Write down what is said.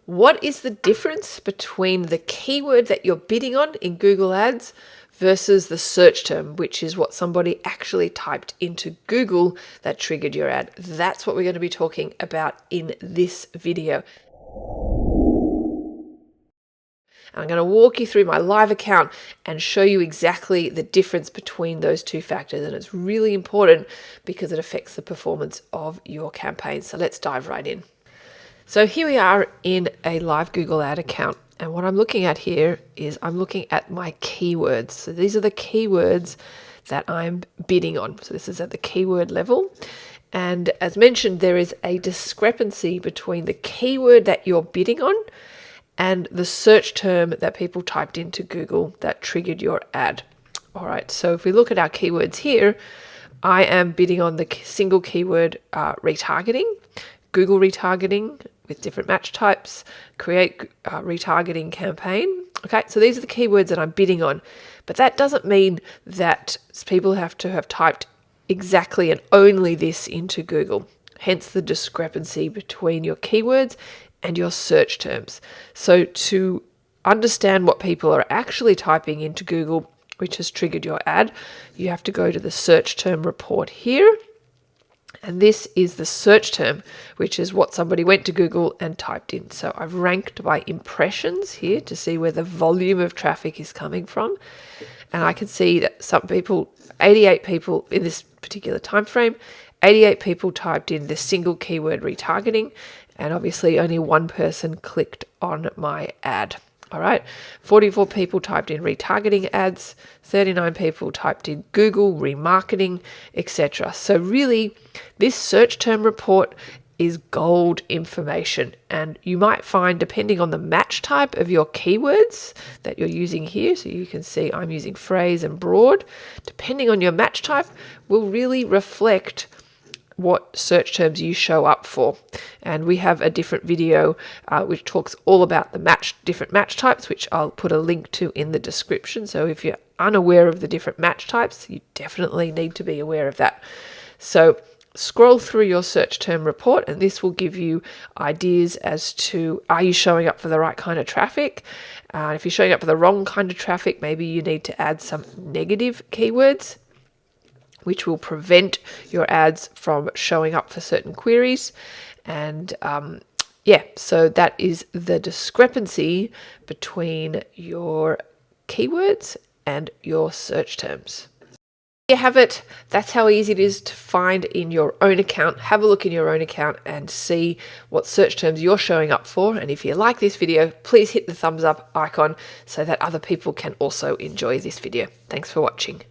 What is the difference between the keyword that you're bidding on in Google Ads versus the search term, which is what somebody actually typed into Google that triggered your ad? That's what we're going to be talking about in this video. I'm going to walk you through my live account and show you exactly the difference between those two factors. And it's really important because it affects the performance of your campaign. So let's dive right in. So here we are in a live Google ad account. And what I'm looking at here is I'm looking at my keywords. So these are the keywords that I'm bidding on. So this is at the keyword level. And as mentioned, there is a discrepancy between the keyword that you're bidding on and the search term that people typed into Google that triggered your ad. All right, so if we look at our keywords here, I am bidding on the single keyword retargeting, Google retargeting with different match types, create retargeting campaign. Okay, so these are the keywords that I'm bidding on, but that doesn't mean that people have to have typed exactly and only this into Google. Hence the discrepancy between your keywords and your search terms. So to understand what people are actually typing into Google, which has triggered your ad, you have to go to the search term report here. And this is the search term, which is what somebody went to Google and typed in. So I've ranked by impressions here to see where the volume of traffic is coming from. And I can see that some people, 88 people in this particular time frame, 88 people typed in the single keyword retargeting, and obviously only one person clicked on my ad. All right, 44 people typed in retargeting ads, 39 people typed in Google remarketing, etc. So really, this search term report is gold information, and you might find, depending on the match type of your keywords that you're using here, so you can see I'm using phrase and broad, depending on your match type will really reflect what search terms you show up for. And we have a different video which talks all about the different match types, which I'll put a link to in the description. So if you're unaware of the different match types, you definitely need to be aware of that. So scroll through your search term report, and this will give you ideas as to, are you showing up for the right kind of traffic? If you're showing up for the wrong kind of traffic, maybe you need to add some negative keywords, which will prevent your ads from showing up for certain queries. And so that is the discrepancy between your keywords and your search terms. There you have it. That's how easy it is to find in your own account. Have a look in your own account and see what search terms you're showing up for. And if you like this video, please hit the thumbs up icon so that other people can also enjoy this video. Thanks for watching.